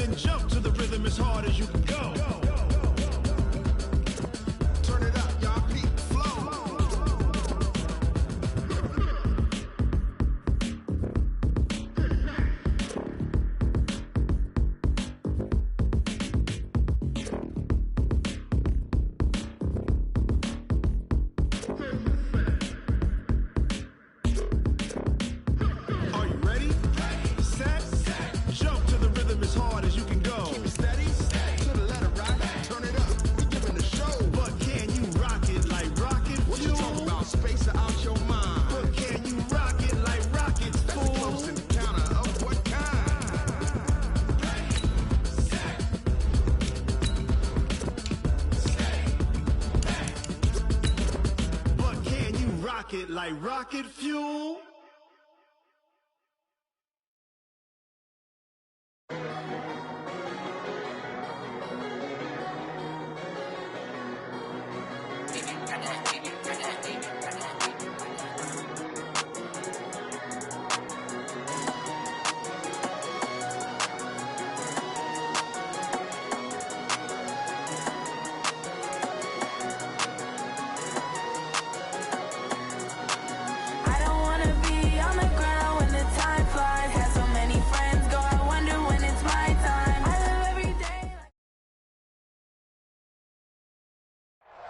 and jump to the rhythm as hard as you can go. Turn it up, y'all. Peak flow. Are you ready? Set. Jump to the rhythm as hard as you can go. Keep it steady. To the letter right. Turn it up. We giving the show. But can you rock it like rocket fuel? What you talking about? Space out your mind. But can you rock it like rockets, fool? That's a close encounter of what kind? But can you rock it like rocket fuel? I don't wanna be on the ground when the time flies. Had so many friends go, I wonder when it's my time. I live every day.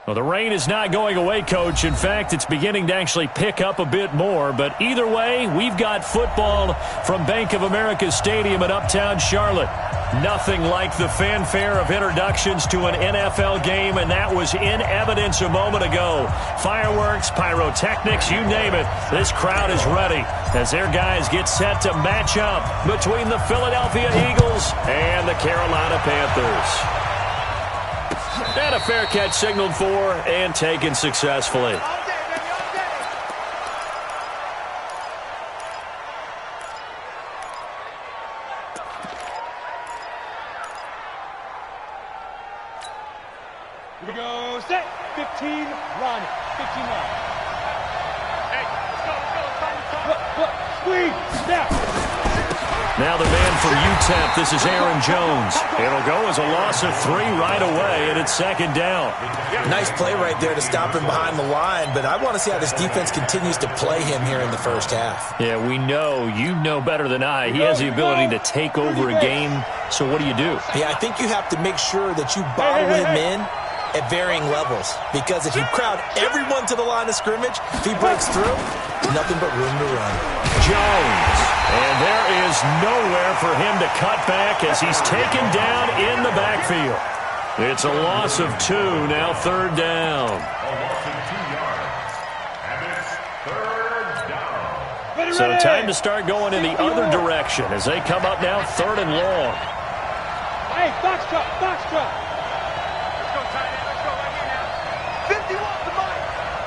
Well, the rain is not going away, Coach. In fact, it's beginning to actually pick up a bit more. But either way, we've got football from Bank of America Stadium in Uptown Charlotte. Nothing like the fanfare of introductions to an NFL game, and that was in evidence a moment ago. Fireworks, pyrotechnics, you name it. This crowd is ready as their guys get set to match up between the Philadelphia Eagles and the Carolina Panthers. And a fair catch signaled for and taken successfully. Here we go, set, 15, run, 15 run. Hey, let's go, squeeze, snap. Now the man from UTEP, this is Aaron Jones. It'll go as a loss of 3 right away, and it's second down. Nice play right there to stop him behind the line, but I want to see how this defense continues to play him here in the first half. Yeah, we know, you know better than I, he has the ability to take over a game, so what do you do? Yeah, I think you have to make sure that you bottle him in at varying levels, because if you crowd everyone to the line of scrimmage, if he breaks through, nothing but room to run. Jones, and there is nowhere for him to cut back as he's taken down in the backfield. It's a loss of 2, now third down. So time to start going in the other direction as they come up now third and long. Hey, box drop, box drop. 50 wants the mic.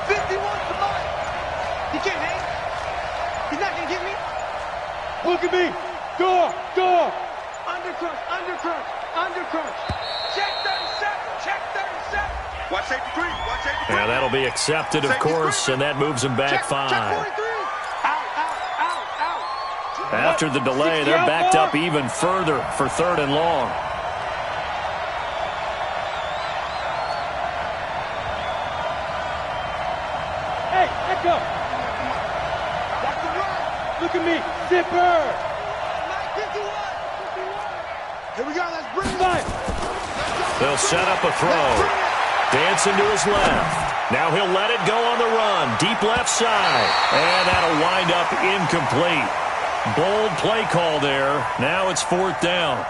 50 wants the mic. He can't hang. He's not going to get me. Look at me. Door. Undercrunch, undercrunch, undercrunch. Check 37, check 37. Watch safety 3, watch safety 3. Yeah, that'll be accepted, of course, and that moves him back 5. Check 43. Out. After the delay, they're backed up even further for third and long. Hey, echo. That's the run. Look at me. Zipper. 51. Here we go, let's bring Fire. They'll set up a throw. Dancing to his left. Now he'll let it go on the run. Deep left side. And that'll wind up incomplete. Bold play call there. Now it's fourth down.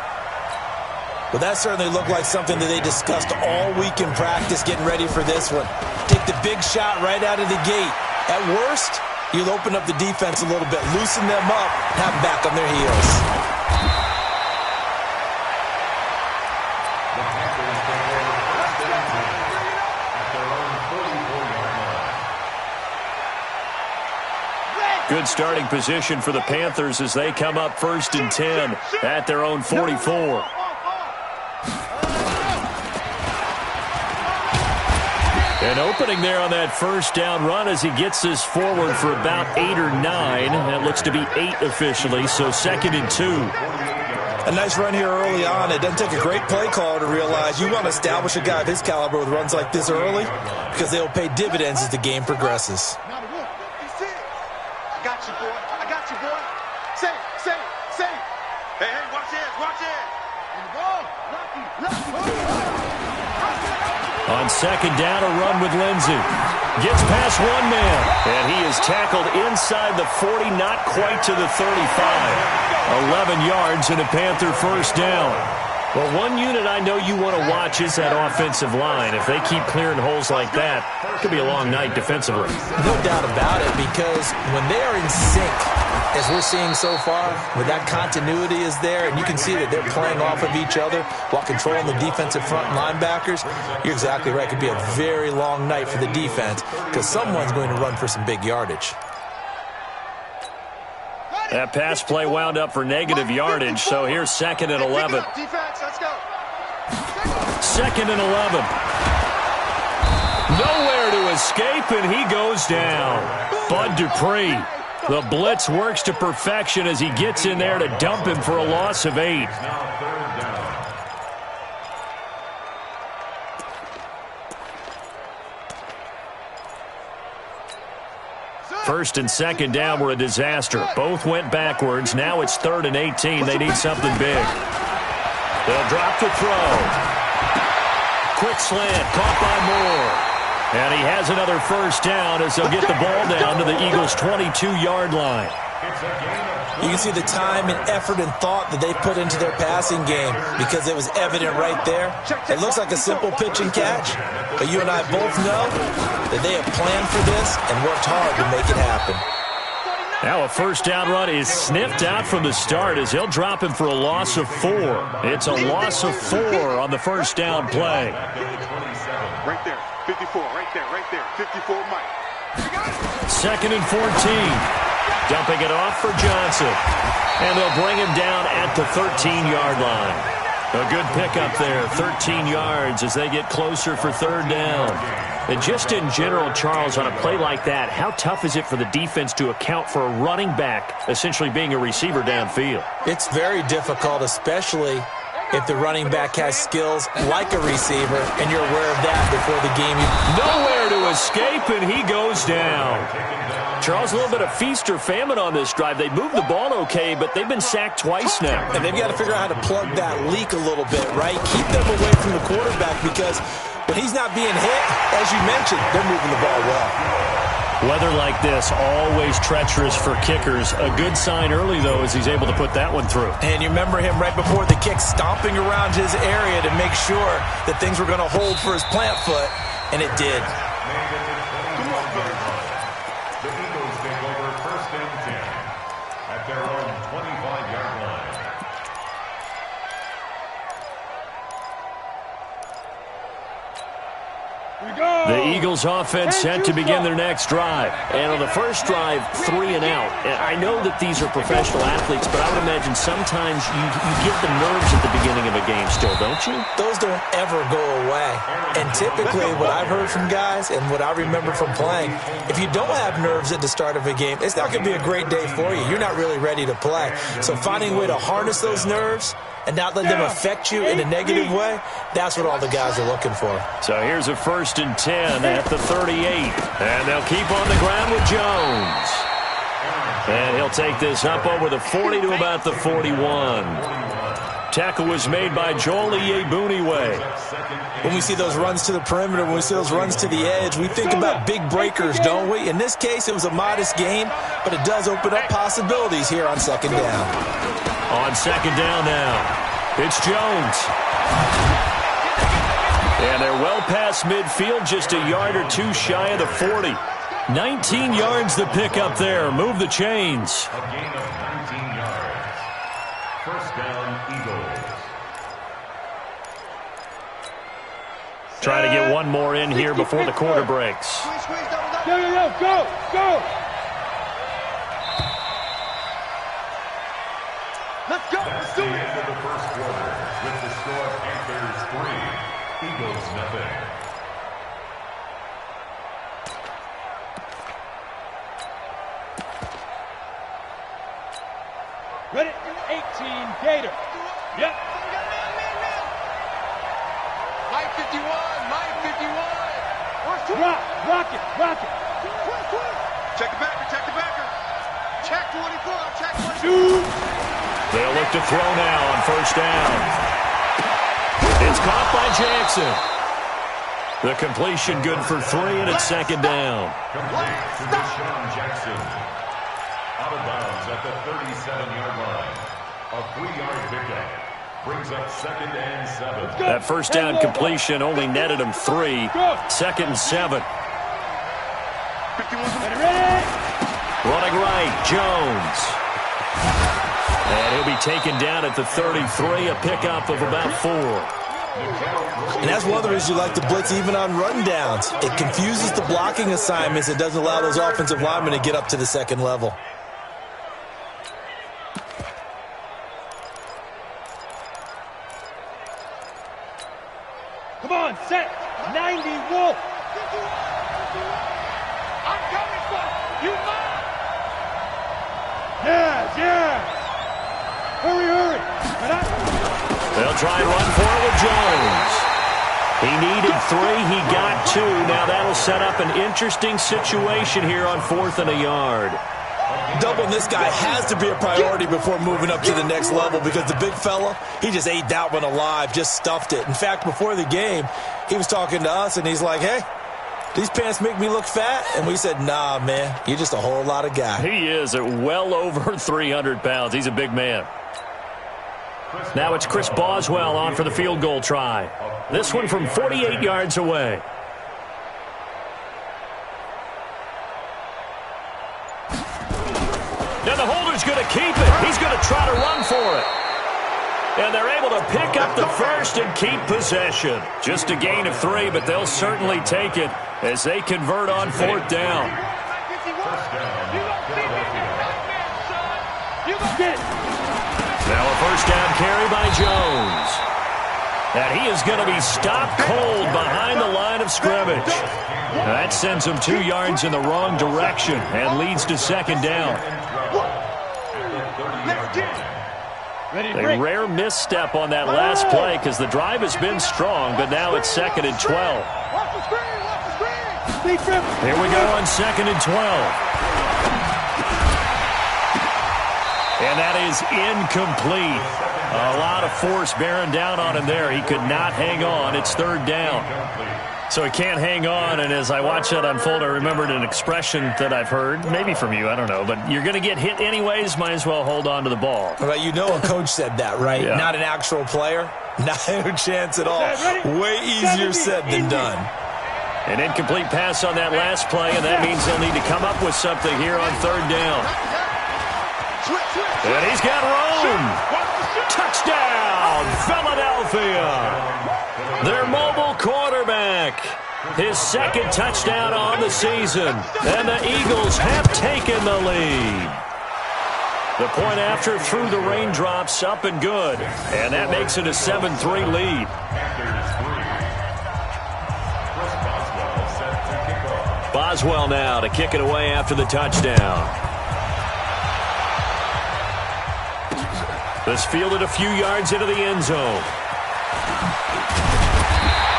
Well, that certainly looked like something that they discussed all week in practice getting ready for this one. Take the big shot right out of the gate. At worst, you'll open up the defense a little bit, loosen them up, have them back on their heels. Good starting position for the Panthers as they come up first and 10 at their own 44. An opening there on that first down run as he gets this forward for about 8 or 9. That looks to be 8 officially, so second and 2. A nice run here early on. It doesn't take a great play caller to realize you want to establish a guy of his caliber with runs like this early because they will pay dividends as the game progresses. I got you, boy. I got you, boy. Say. Hey, watch it. On second down, a run with Lindsey. Gets past one man, and he is tackled inside the 40, not quite to the 35. 11 yards and a Panther first down. Well, one unit I know you want to watch is that offensive line. If they keep clearing holes like that, it could be a long night defensively. No doubt about it, because when they are in sync, as we're seeing so far, where that continuity is there, and you can see that they're playing off of each other while controlling the defensive front linebackers, you're exactly right. It could be a very long night for the defense because someone's going to run for some big yardage. That pass play wound up for negative yardage, so here's second and 11. Defense, let's go. Second and 11. Nowhere to escape, and he goes down. Bud Dupree. The blitz works to perfection as he gets in there to dump him for a loss of 8. First and second down were a disaster. Both went backwards. Now it's 3rd and 18. They need something big. They'll drop to throw. Quick slant, caught by Moore. And he has another first down as they'll get the ball down to the Eagles' 22-yard line. You can see the time and effort and thought that they put into their passing game because it was evident right there. It looks like a simple pitch and catch, but you and I both know that they have planned for this and worked hard to make it happen. Now a first down run is sniffed out from the start as he'll drop him for a loss of 4. It's a loss of 4 on the first down play. Right there, 54, right there, 54, Mike. Second and 14. Dumping it off for Johnson. And they'll bring him down at the 13-yard line. A good pickup there, 13 yards as they get closer for 3rd down. And just in general, Charles, on a play like that, how tough is it for the defense to account for a running back essentially being a receiver downfield? It's very difficult, especially if the running back has skills like a receiver, and you're aware of that before the game. Nowhere to escape, and he goes down. Charles, a little bit of feast or famine on this drive. They moved the ball okay, but they've been sacked twice now. And they've got to figure out how to plug that leak a little bit, right? Keep them away from the quarterback because when he's not being hit, as you mentioned, they're moving the ball well. Weather like this, always treacherous for kickers. A good sign early, though, as he's able to put that one through. And you remember him right before the kick stomping around his area to make sure that things were going to hold for his plant foot, and it did. The Eagles take over 1st and 10 at their own 25-yard line. The Eagles offense set to begin their next drive. And on the first drive, 3 and out. And I know that these are professional athletes, but I would imagine sometimes you get the nerves at the beginning of a game still, don't you? Those don't ever go away. And typically what I've heard from guys and what I remember from playing, if you don't have nerves at the start of a game, it's not going to be a great day for you. You're not really ready to play. So finding a way to harness those nerves and not let them affect you in a negative way, that's what all the guys are looking for. So here's a 1st and 10 at the 38. And they'll keep on the ground with Jones. And he'll take this up over the 40 to about the 41. Tackle was made by Joel Iyiegbuniwe. When we see those runs to the perimeter, when we see those runs to the edge, we think about big breakers, don't we? In this case, it was a modest game, but it does open up possibilities here on 2nd down. On 2nd down now, it's Jones. And they're well past midfield, just a yard or two shy of the 40. 19 yards to pick up there. Move the chains. A gain of 19 yards. 1st down, Eagles. Try to get one more in here before the quarter breaks. Go, go! Let's go! Let's do The it! end of the 1st quarter with the score Panthers 3, Eagles 0. Ready? 18, Gator. Yep. Mike 51, Mike 51. Rock it. Check the backer. Check 24, check 24. Shoot. They'll look to throw now on first down. It's caught by Jackson. The completion good for 3, and it's second down. Complete to Deshaun Jackson. Out of bounds at the 37-yard line. A 3-yard pickup brings up 2nd and 7. That first down completion only netted him 3. 2nd and 7. Running right, Jones. And he'll be taken down at the 33, a pickup of about 4. And that's one of the reasons you like to blitz even on rundowns. It confuses the blocking assignments. It doesn't allow those offensive linemen to get up to the second level. Come on, set. 90, Wolf. I'm coming for you. Yeah. Hurry. They'll try and run for it with Jones. He needed 3. He got 2. Now that'll set up an interesting situation here on 4th and a yard. Doubling this guy has to be a priority before moving up to the next level because the big fella, he just ate that one alive, just stuffed it. In fact, before the game, he was talking to us, and he's like, hey, these pants make me look fat? And we said, nah, man, you're just a whole lot of guy. He is at well over 300 pounds. He's a big man. Now it's Chris Boswell on for the field goal try. This one from 48 yards away. Now the holder's going to keep it. He's going to try to run for it. And they're able to pick up the first and keep possession. Just a gain of 3, but they'll certainly take it as they convert on 4th down. Now a first down carry by Jones. And he is going to be stopped cold behind the line of scrimmage. That sends him 2 yards in the wrong direction and leads to second down. A rare misstep on that last play because the drive has been strong, but now it's 2nd and 12. Here we go on 2nd and 12. And that is incomplete. A lot of force bearing down on him there. He could not hang on. It's 3rd down. So he can't hang on, and as I watch that unfold, I remembered an expression that I've heard, maybe from you, I don't know, but you're going to get hit anyways, might as well hold on to the ball. Well, you know a coach said that, right? Yeah. Not an actual player. Not a chance at all. Way easier said than done. An incomplete pass on that last play, and that means they'll need to come up with something here on 3rd down. And he's got room. Touchdown, Philadelphia. Their mobile quarterback. His 2nd touchdown on the season. And the Eagles have taken the lead. The point after through the raindrops, up and good. And that makes it a 7-3 lead. Boswell now to kick it away after the touchdown. This fielded a few yards into the end zone.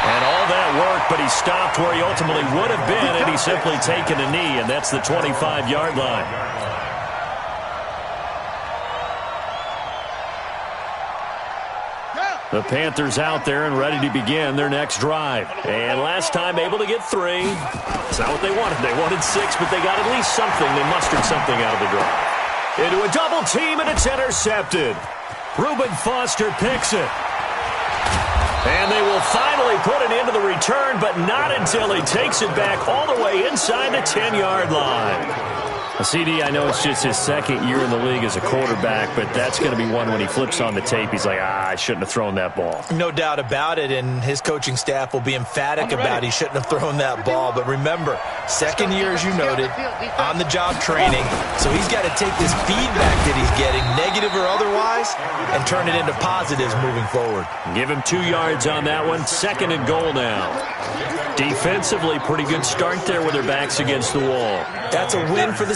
And all that work, but he stopped where he ultimately would have been had he simply taken a knee, and that's the 25-yard line. The Panthers out there and ready to begin their next drive. And last time able to get 3. It's not what they wanted. They wanted 6, but they got at least something. They mustered something out of the drive. Into a double team, and it's intercepted. Reuben Foster picks it. And they will finally put it into the return, but not until he takes it back all the way inside the 10-yard line. CD, I know it's just his 2nd year in the league as a quarterback, but that's going to be one when he flips on the tape, he's like, I shouldn't have thrown that ball. No doubt about it, and his coaching staff will be emphatic about he shouldn't have thrown that ball. But remember, 2nd year, as you noted, on-the-job training, so he's got to take this feedback that he's getting, negative or otherwise, and turn it into positives moving forward. Give him 2 yards on that one. 2nd and goal now. Defensively, pretty good start there with their backs against the wall. That's a win for the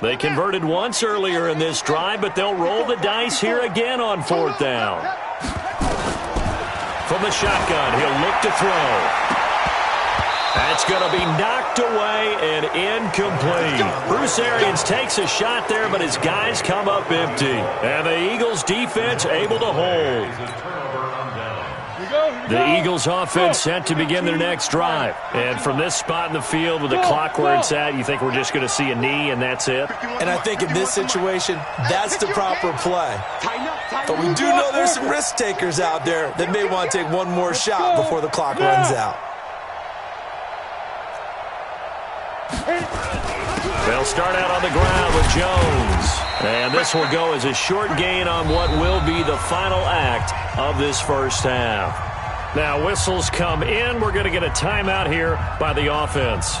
They converted once earlier in this drive, but they'll roll the dice here again on 4th down. From the shotgun, he'll look to throw. That's going to be knocked away and incomplete. Bruce Arians takes a shot there, but his guys come up empty. And the Eagles defense able to hold. The Eagles offense set to begin their next drive. And from this spot in the field with the clock where it's at, you think we're just going to see a knee and that's it? And I think in this situation, that's the proper play. But we do know there's some risk takers out there that may want to take one more shot before the clock runs out. They'll start out on the ground with Jones. And this will go as a short gain on what will be the final act of this first half. Now, whistles come in. We're going to get a timeout here by the offense.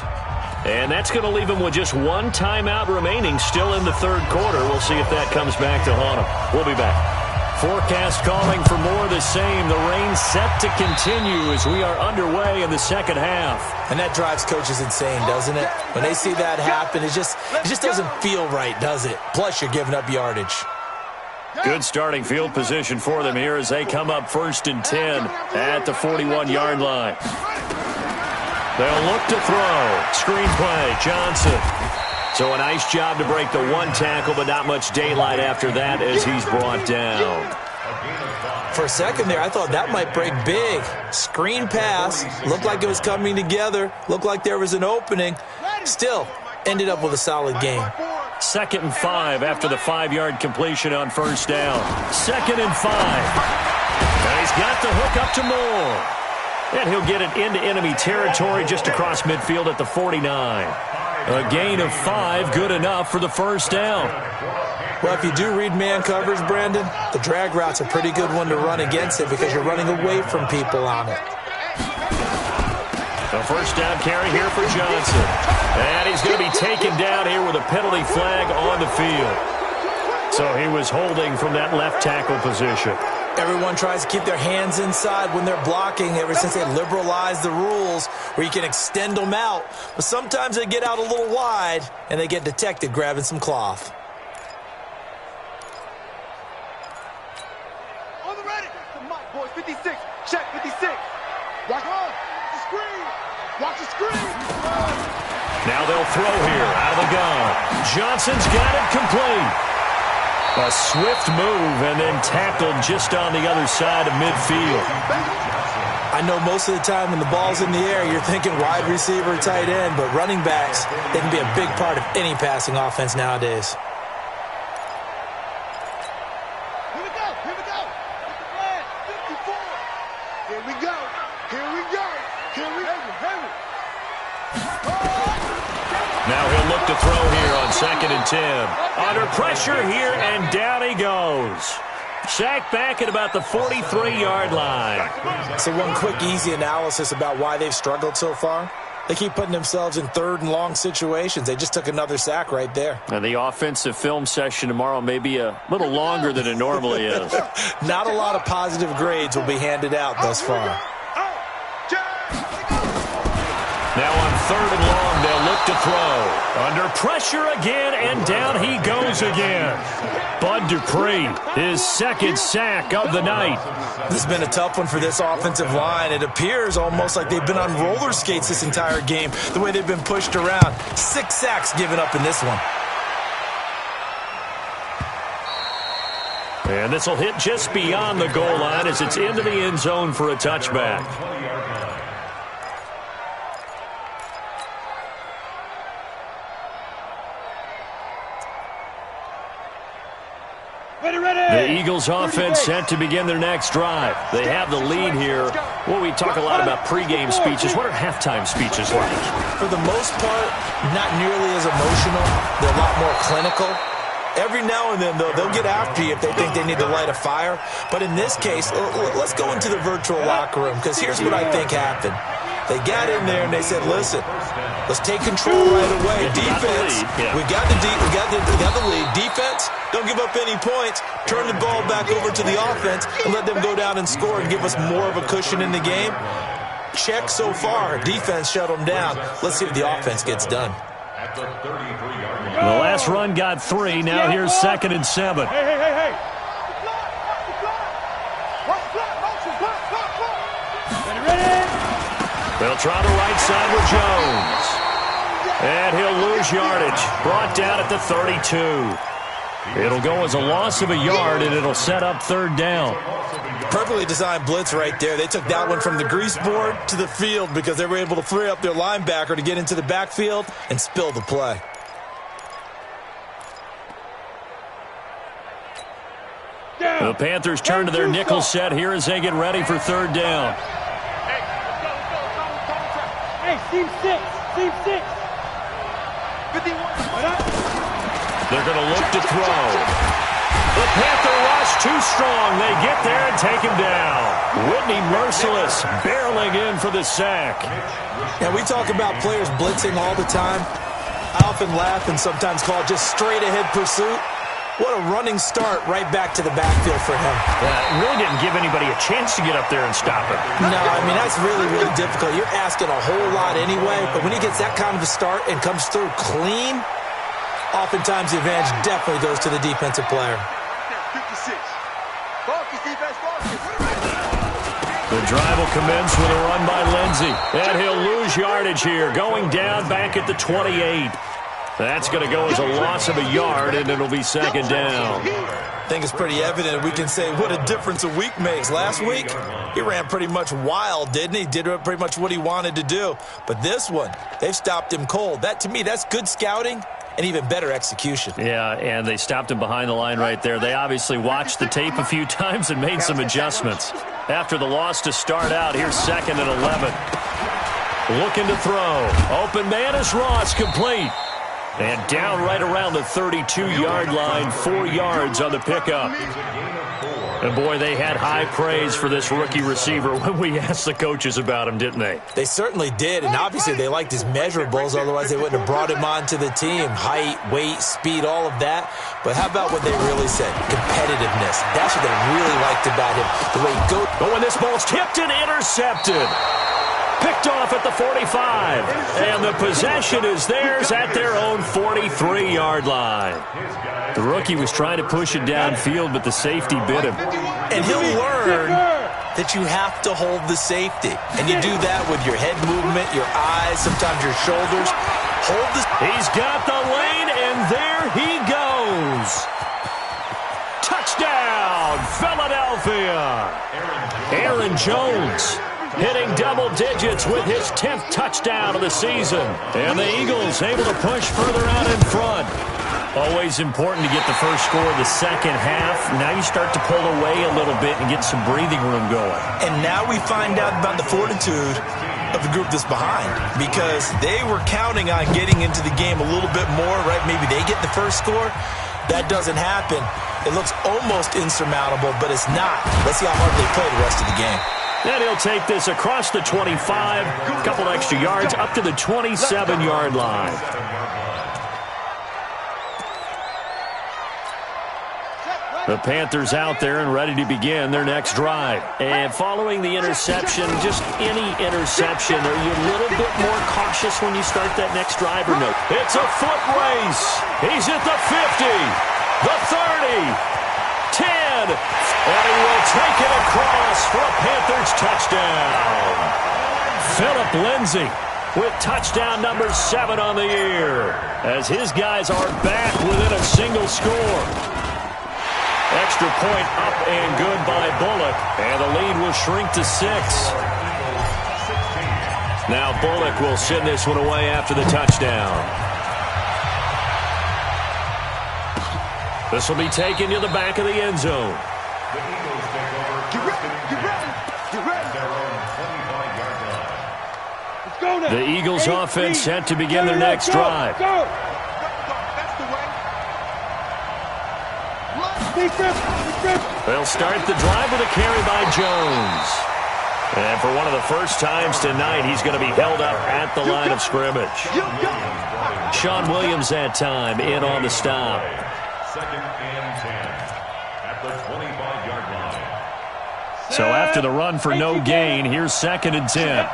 And that's going to leave them with just one timeout remaining still in the third quarter. We'll see if that comes back to haunt them. We'll be back. Forecast calling for more of the same. The rain set to continue as we are underway in the second half. And that drives coaches insane, doesn't it? When they see that happen, it just doesn't feel right, does it? Plus, you're giving up yardage. Good starting field position for them here as they come up 1st and 10 at the 41-yard line. They'll look to throw. Screen play, Johnson. So a nice job to break the one tackle, but not much daylight after that as he's brought down. For a second there, I thought that might break big. Screen pass. Looked like it was coming together. Looked like there was an opening. Still, ended up with a solid game. 2nd and 5 after the 5-yard completion on 1st down. 2nd and 5. And he's got the hook up to Moore. And he'll get it into enemy territory just across midfield at the 49. A gain of 5, good enough for the first down. Well, if you do read man coverage, Brandon, the drag route's a pretty good one to run against it because you're running away from people on it. A first down carry here for Johnson. And he's going to be taken down here with a penalty flag on the field. So he was holding from that left tackle position. Everyone tries to keep their hands inside when they're blocking ever since they liberalized the rules where you can extend them out. But sometimes they get out a little wide and they get detected grabbing some cloth. On the ready. The mic, boys. 56. Check 56. Watch the screen. Watch the screen. Now they'll throw here out of the gun. Johnson's got it complete. A swift move and then tackled just on the other side of midfield. I know most of the time when the ball's in the air, you're thinking wide receiver, tight end, but running backs, they can be a big part of any passing offense nowadays. Here we go. Here we go. It's the flag. 54. Here we go. Here we go. Here we go. Now he'll look to throw here on 2nd and 10. Under pressure here, and down he goes. Sacked back at about the 43-yard line. So one quick, easy analysis about why they've struggled so far. They keep putting themselves in 3rd and long situations. They just took another sack right there. And the offensive film session tomorrow may be a little longer than it normally is. Not a lot of positive grades will be handed out thus far. Now on 3rd and long, they'll look to throw. Under pressure again, and down he goes again. Bud Dupree, his 2nd sack of the night. This has been a tough one for this offensive line. It appears almost like they've been on roller skates this entire game, the way they've been pushed around. 6 sacks given up in this one. And this will hit just beyond the goal line as it's into the end zone for a touchback. The Eagles offense set to begin their next drive. They have the lead here. Well, we talk a lot about pregame speeches. What are halftime speeches like? For the most part, not nearly as emotional. They're a lot more clinical. Every now and then, though, they'll get after you if they think they need to light a fire. But in this case, let's go into the virtual locker room, because here's what I think happened. They got in there and they said, listen, let's take control right away. Defense, we got the lead. Defense, don't give up any points. Turn the ball back over to the offense and let them go down and score and give us more of a cushion in the game. Check so far. Defense shut them down. Let's see if the offense gets done. at the 33-yard line. The last run got 3. Now here's 2nd and 7. Hey. Ready? They'll try the right side with Jones. And he'll lose yardage. Brought down at the 32. It'll go as a loss of a yard, and it'll set up 3rd down. Perfectly designed blitz right there. They took that one from the grease board to the field because they were able to free up their linebacker to get into the backfield and spill the play. The Panthers turn to their nickel set here as they get ready for 3rd down. Hey, team 6. 51. They're going to look to throw. The Panther rush too strong. They get there and take him down. Whitney Merciless barreling in for the sack. Now, we talk about players blitzing all the time. I often laugh and sometimes call it just straight-ahead pursuit. What a running start right back to the backfield for him. It really didn't give anybody a chance to get up there and stop him. No, I mean, that's really, really difficult. You're asking a whole lot anyway, but when he gets that kind of a start and comes through clean, oftentimes the advantage definitely goes to the defensive player. 56. Focus, defense, focus. The drive will commence with a run by Lindsey. And he'll lose yardage here, going down back at the 28. That's going to go as a loss of a yard, and it'll be 2nd down. I think it's pretty evident. We can say what a difference a week makes. Last week, he ran pretty much wild, didn't he? Did pretty much what he wanted to do. But this one, they've stopped him cold. That, to me, that's good scouting and even better execution. Yeah, and they stopped him behind the line right there. They obviously watched the tape a few times and made some adjustments. After the loss to start out, here's 2nd and 11. Looking to throw. Open man is Ross, complete. And down right around the 32-yard line, 4 yards on the pickup. And, boy, they had high praise for this rookie receiver when we asked the coaches about him, didn't they? They certainly did, and obviously they liked his measurables, otherwise they wouldn't have brought him onto the team. Height, weight, speed, all of that. But how about what they really said? Competitiveness. That's what they really liked about him. The way he goes. Oh, and this ball's tipped and intercepted. Picked off at the 45. And the possession is theirs at their own 43-yard line. The rookie was trying to push it downfield, but the safety bit him. And he'll learn that you have to hold the safety. And you do that with your head movement, your eyes, sometimes your shoulders. Hold the... He's got the lane, and there he goes. Touchdown, Philadelphia. Aaron Jones hitting double digits with his 10th touchdown of the season. And the Eagles able to push further out in front. Always important to get the first score of the second half. Now you start to pull away a little bit and get some breathing room going. And now we find out about the fortitude of the group that's behind, because they were counting on getting into the game a little bit more, right? Maybe they get the first score. That doesn't happen. It looks almost insurmountable, but it's not. Let's see how hard they play the rest of the game. And he'll take this across the 25, a couple extra yards, up to the 27-yard line. The Panthers out there and ready to begin their next drive. And following the interception, just any interception, are you a little bit more cautious when you start that next drive or no? It's a foot race. He's at the 50, the 30. 10, and he will take it across for a Panthers touchdown. Philip Lindsay with touchdown number 7 on the year, as his guys are back within a single score. Extra point up and good by Bullock, and the lead will shrink to 6. Now Bullock will send this one away after the touchdown. This will be taken to the back of the end zone. The Eagles take over. Get ready. Their own 25-yard line. Let's go now. The Eagles offense set to begin their next drive. Go. That's the way. Defense. They'll start the drive with a carry by Jones. And for one of the first times tonight, he's going to be held up at the line of scrimmage. Sean Williams that time in on the stop. 2nd and 10 at the 25-yard line. So after the run for no gain, here's 2nd and 10.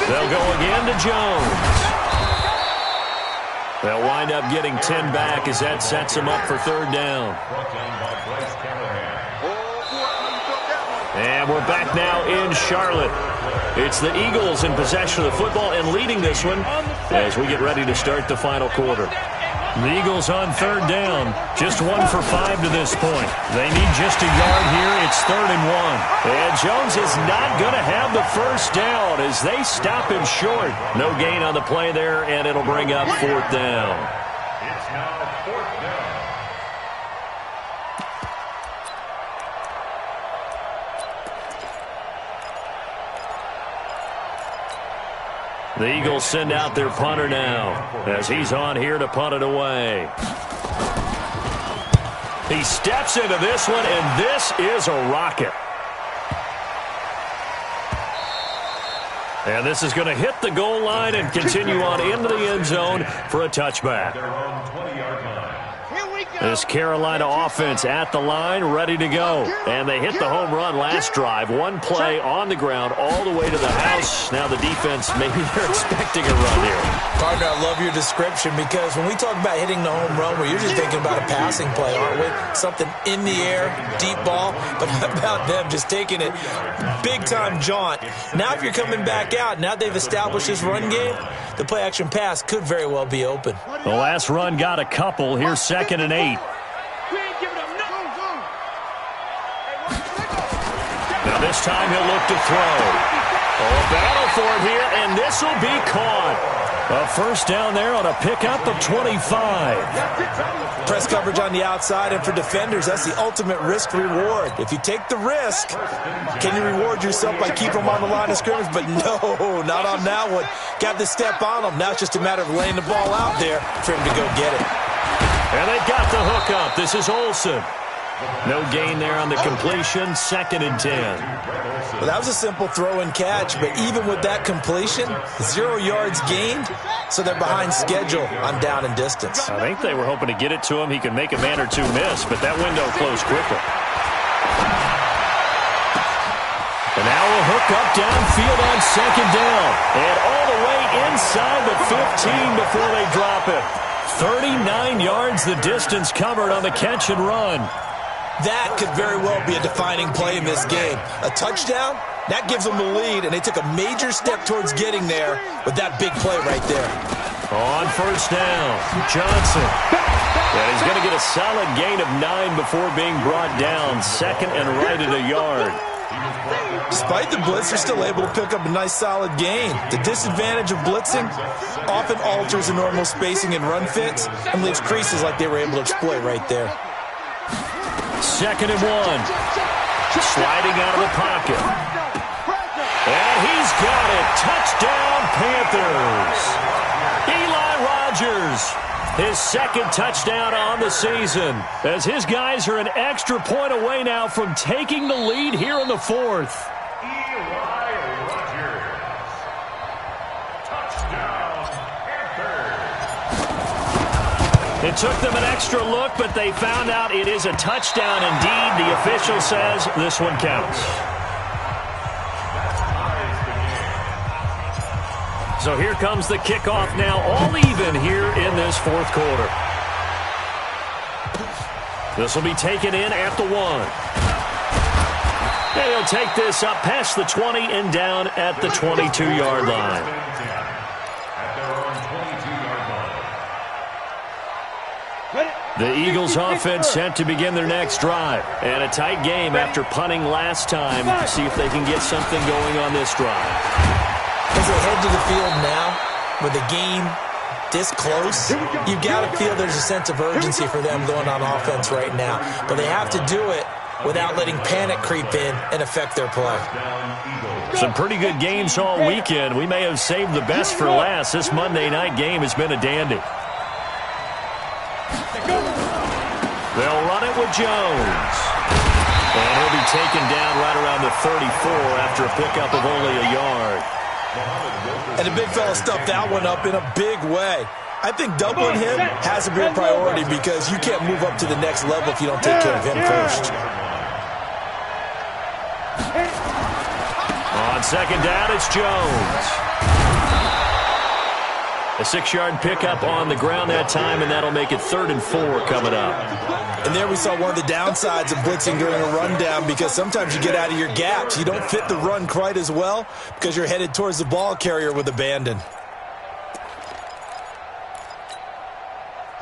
They'll go again to Jones. They'll wind up getting 10 back as that sets them up for third down. And we're back now in Charlotte. It's the Eagles in possession of the football and leading this one as we get ready to start the final quarter. The Eagles on third down, just 1 for 5 to this point. They need just a yard here. It's 3rd and 1. And Jones is not going to have the first down as they stop him short. No gain on the play there, and it'll bring up 4th down. It's now 4th down. The Eagles send out their punter now as he's on here to punt it away. He steps into this one, and this is a rocket. And this is going to hit the goal line and continue on into the end zone for a touchback. This Carolina offense at the line, ready to go. And they hit the home run last drive. One play on the ground all the way to the house. Now the defense, maybe they're expecting a run here. Partner, I love your description because when we talk about hitting the home run, we're usually thinking about a passing play, aren't we? Something in the air, deep ball. But how about them just taking it big-time jaunt? Now if you're coming back out, now they've established this run game, the play-action pass could very well be open. The last run got a couple. Here's 2nd and 8. Now this time he'll look to throw. Oh, a battle for it here, and this will be caught. A first down there on a pickup of 25. Press coverage on the outside, and for defenders, that's the ultimate risk-reward. If you take the risk, can you reward yourself by keeping them on the line of scrimmage? But no, not on that one. Got the step on them. Now it's just a matter of laying the ball out there for him to go get it. And they've got the hook up. This is Olsen. No gain there on the completion. 2nd and 10. Well, that was a simple throw and catch, but even with that completion, 0 yards gained, so they're behind schedule on down and distance. I think they were hoping to get it to him. He could make a man or two miss, but that window closed quickly. And now we'll hook up downfield on 2nd down. And all the way inside the 15 before they drop it. 39 yards the distance covered on the catch and run. That could very well be a defining play in this game. A touchdown, that gives them the lead, and they took a major step towards getting there with that big play right there. On first down, Johnson. And he's going to get a solid gain of 9 before being brought down. 2nd and right at a yard. Despite the blitz, they're still able to pick up a nice solid gain. The disadvantage of blitzing often alters the normal spacing and run fits and leaves creases like they were able to exploit right there. 2nd and 1. Sliding out of the pocket. And he's got it. Touchdown, Panthers. Eli Rogers, his 2nd touchdown on the season, as his guys are an extra point away now from taking the lead here in the 4th. Eli Rogers. Touchdown, Panthers. It took them an extra look, but they found out it is a touchdown indeed. The official says this one counts. So here comes the kickoff now, all even here in this 4th quarter. This will be taken in at the 1. And he'll take this up past the 20 and down at the 22-yard line. The Eagles offense set to begin their next drive. And a tight game after punting last time. See if they can get something going on this drive. As they head to the field now, with the game this close, you've got to feel there's a sense of urgency for them going on offense right now. But they have to do it without letting panic creep in and affect their play. Some pretty good games all weekend. We may have saved the best for last. This Monday night game has been a dandy. They'll run it with Jones. And he'll be taken down right around the 34 after a pickup of only a yard. And the big fella stuffed that one up in a big way. I think doubling him has to be a priority because you can't move up to the next level if you don't take care of him first. On On second down, it's Jones. A 6-yard pickup on the ground that time, and that'll make it 3rd and 4 coming up. And there we saw one of the downsides of blitzing during a rundown, because sometimes you get out of your gaps. You don't fit the run quite as well because you're headed towards the ball carrier with abandon.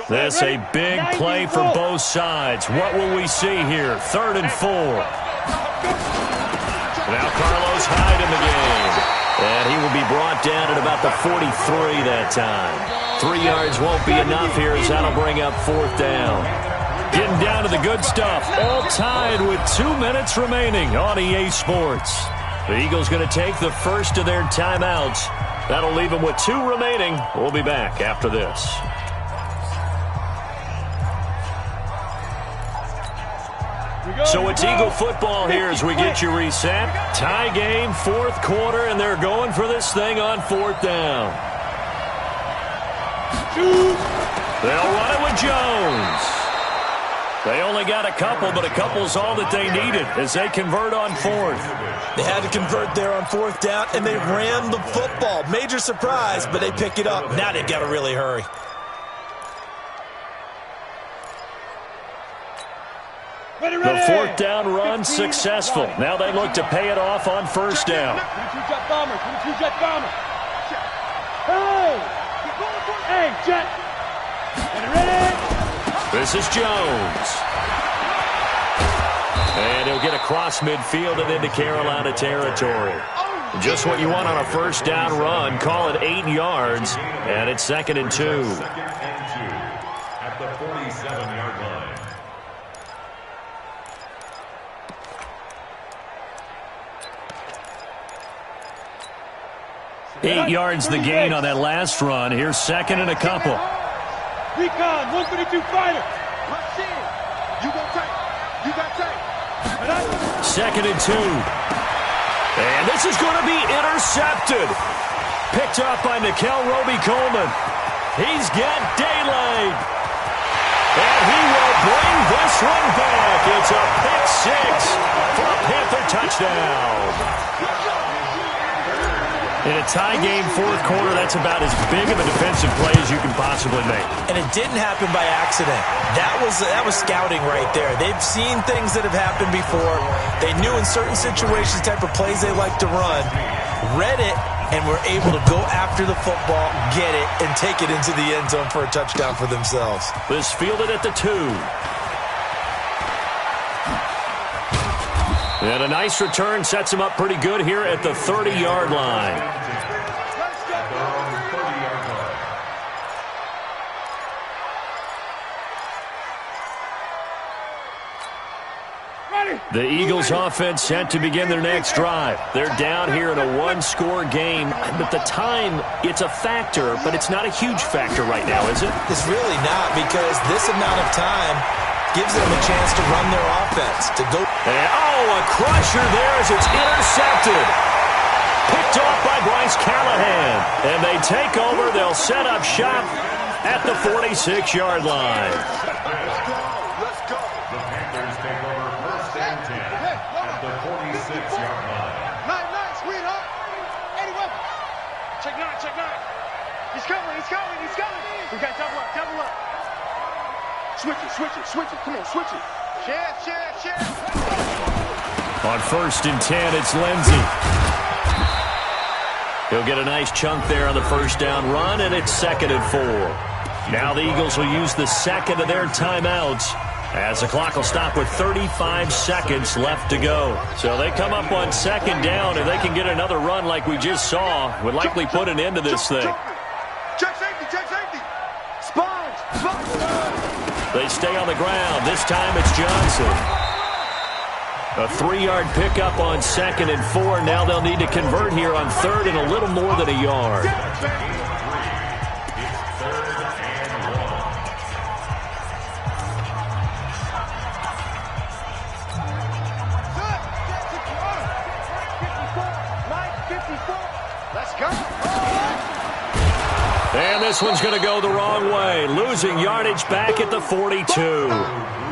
This a big play for both sides. What will we see here? 3rd and 4. Now Carlos Hyde in the game. And he will be brought down at about the 43 that time. 3 yards won't be enough here, as that'll bring up 4th down. Getting down to the good stuff. All tied with 2 minutes remaining on EA Sports. The Eagles going to take the first of their timeouts. That'll leave them with 2 remaining. We'll be back after this. So it's Eagle football here as we get you reset. Tie game, 4th quarter, and they're going for this thing on 4th down. They'll run it with Jones. They only got a couple, but a couple's all that they needed as they convert on 4th. They had to convert there on 4th down, and they ran the football. Major surprise, but they pick it up. Now they've got to really hurry. The 4th down run successful. Now they look to pay it off on 1st down. Hey, Jet. This is Jones. And he'll get across midfield and into Carolina territory. Just what you want on a 1st down run. Call it 8 yards, and it's 2nd and 2. At the 47-yard line. 8 yards the gain on that last run. Here's 2nd and a couple. Recon, 132 fighter. Let's see it. You got tight. You got tight. 2nd and 2. And this is going to be intercepted. Picked up by Nickel Roby-Coleman. He's got daylight. And he will bring this one back. It's a pick 6 for a Panther touchdown. In a tie game, 4th quarter, that's about as big of a defensive play as you can possibly make. And it didn't happen by accident. That was scouting right there. They've seen things that have happened before. They knew in certain situations the type of plays they like to run, read it, and were able to go after the football, get it, and take it into the end zone for a touchdown for themselves. This fielded at the 2. And a nice return sets him up pretty good here at the 30-yard line. The Eagles offense set to begin their next drive. They're down here in a 1-score game, but the time, it's a factor, but it's not a huge factor right now, is it? It's really not, because this amount of time gives them a chance to run their offense, to go. And, a crusher there as it's intercepted. Picked off by Bryce Callahan. And they take over. They'll set up shop at the 46-yard line. Let's go. The Panthers take over 1st and 10 at the 46-yard line. Nice, sweetheart. Eddie, welcome. Check 9, check 9. He's coming. We got double up. Switch it. Come on, switch it. Share. On 1st and 10, it's Lindsey. He'll get a nice chunk there on the 1st down run, and it's 2nd and 4. Now the Eagles will use the 2nd of their timeouts as the clock will stop with 35 seconds left to go. So they come up on 2nd down, and they can get another run like we just saw. Would likely put an end to this thing. Check safety. Sponge. They stay on the ground. This time it's Johnson. A 3-yard pickup on 2nd and 4. Now they'll need to convert here on 3rd and a little more than a yard. Let's go. And this one's going to go the wrong way. Losing yardage back at the 42.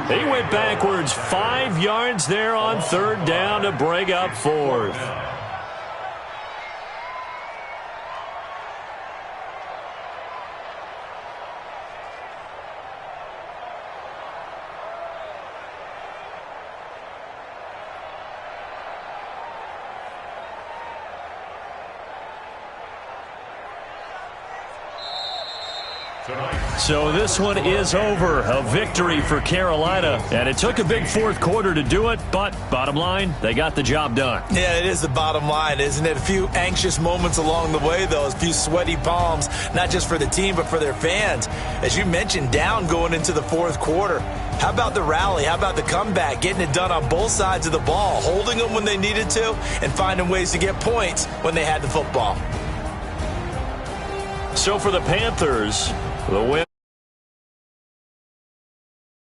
He went backwards 5 yards there on 3rd down to bring up 4th. So this one is over. A victory for Carolina. And it took a big fourth quarter to do it, but bottom line, they got the job done. Yeah, it is the bottom line, isn't it? A few anxious moments along the way, though. A few sweaty palms, not just for the team, but for their fans. As you mentioned, down going into the fourth quarter. How about the rally? How about the comeback? Getting it done on both sides of the ball, holding them when they needed to, and finding ways to get points when they had the football. So for the Panthers, the win.